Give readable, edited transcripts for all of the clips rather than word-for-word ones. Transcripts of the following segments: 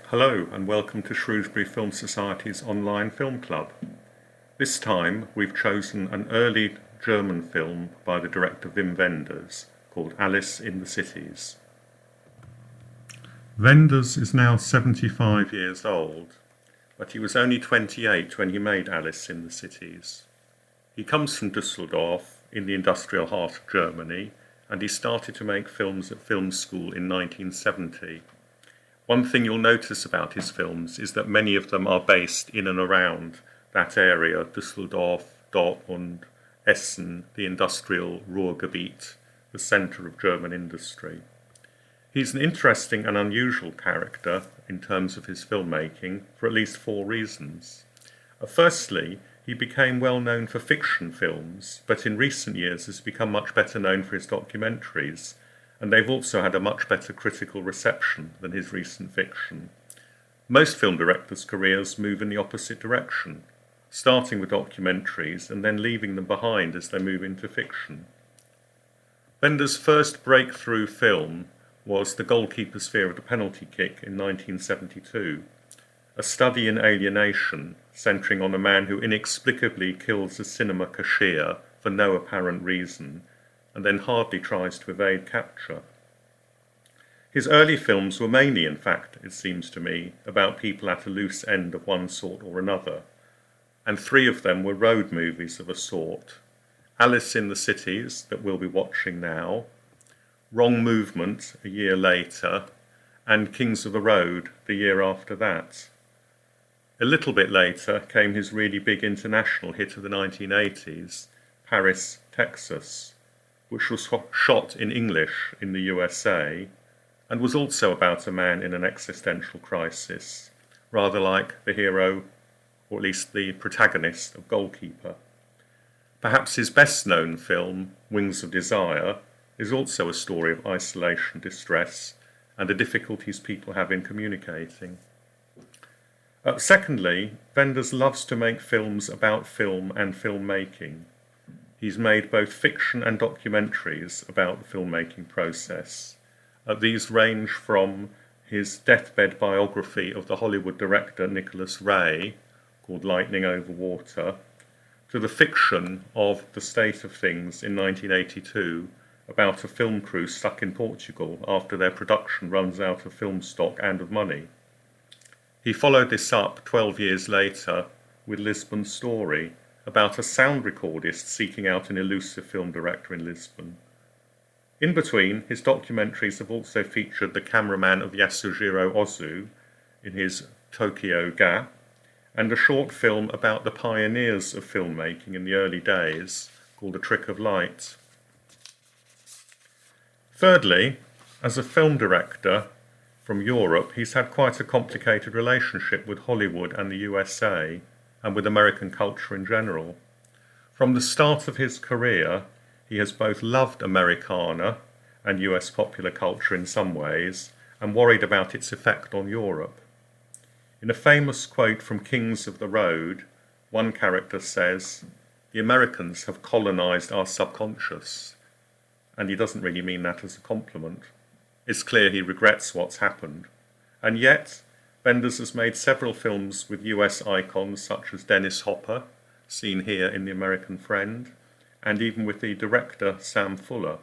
Hello and welcome to Shrewsbury Film Society's online film club. This time we've chosen an early German film by the director Wim Wenders called Alice in the Cities. Wenders is now 75 years old, but he was only 28 when he made Alice in the Cities. He comes from Düsseldorf in the industrial heart of Germany, and he started to make films at film school in 1970. One thing you'll notice about his films is that many of them are based in and around that area, Düsseldorf, Dortmund, Essen, the industrial Ruhrgebiet, the centre of German industry. He's an interesting and unusual character in terms of his filmmaking for at least four reasons. Firstly, he became well known for fiction films, but in recent years has become much better known for his documentaries, and they've also had a much better critical reception than his recent fiction. Most film directors' careers move in the opposite direction, starting with documentaries and then leaving them behind as they move into fiction. Wenders' first breakthrough film was The Goalkeeper's Fear of the Penalty Kick in 1972, a study in alienation centering on a man who inexplicably kills a cinema cashier for no apparent reason, and then hardly tries to evade capture. His early films were mainly, in fact, it seems to me, about people at a loose end of one sort or another, and three of them were road movies of a sort: Alice in the Cities, that we'll be watching now, Wrong Movement a year later, and Kings of the Road the year after that. A little bit later came his really big international hit of the 1980s, Paris, Texas, which was shot in English in the USA, and was also about a man in an existential crisis, rather like the hero, or at least the protagonist, of Goalkeeper. Perhaps his best-known film, Wings of Desire, is also a story of isolation, distress, and the difficulties people have in communicating. Secondly, Wenders loves to make films about film and filmmaking. He's made both fiction and documentaries about the filmmaking process. These range from his deathbed biography of the Hollywood director Nicholas Ray, called Lightning Over Water, to the fiction of The State of Things in 1982 about a film crew stuck in Portugal after their production runs out of film stock and of money. He followed this up 12 years later with Lisbon Story, about a sound recordist seeking out an elusive film director in Lisbon. In between, his documentaries have also featured the cameraman of Yasujiro Ozu in his Tokyo Gap, and a short film about the pioneers of filmmaking in the early days called A Trick of Light. Thirdly, as a film director from Europe, he's had quite a complicated relationship with Hollywood and the USA, and with American culture in general. From the start of his career, he has both loved Americana and US popular culture in some ways, and worried about its effect on Europe. In a famous quote from Kings of the Road, one character says, "The Americans have colonized our subconscious," and he doesn't really mean that as a compliment. It's clear he regrets what's happened. And yet, Wenders has made several films with US icons such as Dennis Hopper, seen here in The American Friend, and even with the director Sam Fuller.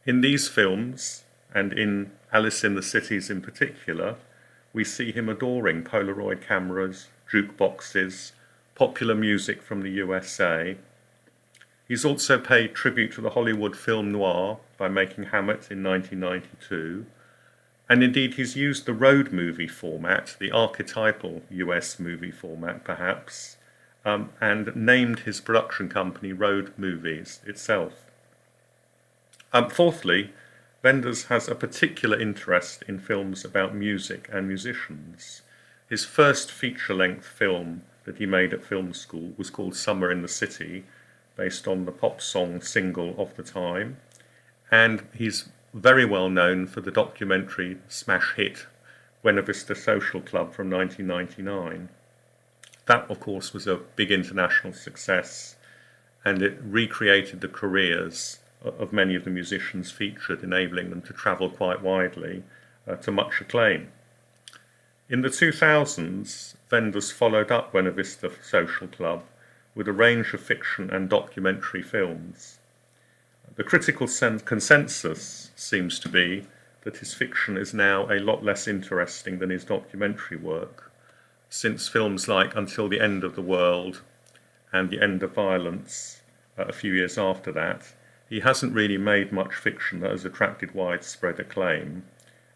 In these films, and in Alice in the Cities in particular, we see him adoring Polaroid cameras, jukeboxes, popular music from the USA. He's also paid tribute to the Hollywood film noir by making Hammett in 1992, and indeed he's used the road movie format, the archetypal US movie format perhaps, and named his production company Road Movies itself. Fourthly, Wenders has a particular interest in films about music and musicians. His first feature-length film that he made at film school was called Summer in the City, based on the pop song single of the time, and he's very well known for the documentary smash hit Buena Vista Social Club from 1999. That, of course, was a big international success, and it recreated the careers of many of the musicians featured, enabling them to travel quite widely to much acclaim. In the 2000s, Wenders followed up Buena Vista Social Club with a range of fiction and documentary films. The critical consensus seems to be that his fiction is now a lot less interesting than his documentary work, since films like Until the End of the World and The End of Violence, a few years after that, he hasn't really made much fiction that has attracted widespread acclaim,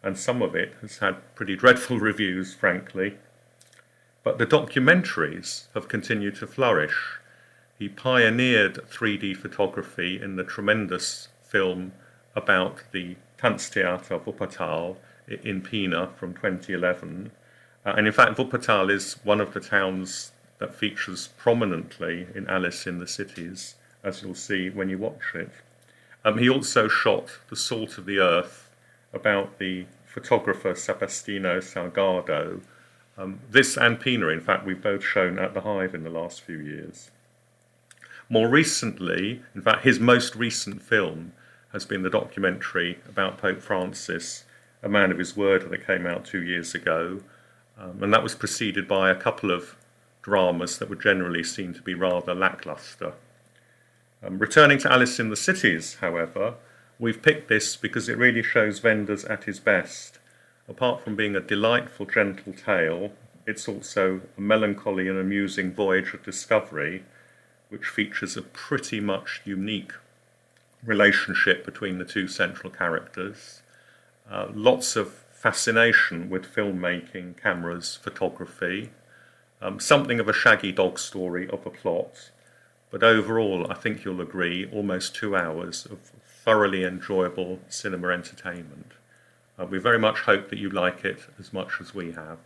and some of it has had pretty dreadful reviews, frankly. But the documentaries have continued to flourish. He pioneered 3D photography in the tremendous film about the Tanztheater Wuppertal in Pina from 2011. And in fact, Wuppertal is one of the towns that features prominently in Alice in the Cities, as you'll see when you watch it. He also shot The Salt of the Earth, about the photographer Sebastiano Salgado. This and Pina, in fact, we've both shown at the Hive in the last few years. More recently, in fact, his most recent film has been the documentary about Pope Francis, A Man of His Word, that came out 2 years ago. And that was preceded by a couple of dramas that would generally seem to be rather lackluster. Returning to Alice in the Cities, however, we've picked this because it really shows Wenders at his best. Apart from being a delightful, gentle tale, it's also a melancholy and amusing voyage of discovery, which features a pretty much unique relationship between the two central characters. Lots of fascination with filmmaking, cameras, photography. Something of a Shaggy Dog story of a plot. But overall, I think you'll agree, almost 2 hours of thoroughly enjoyable cinema entertainment. We very much hope that you like it as much as we have.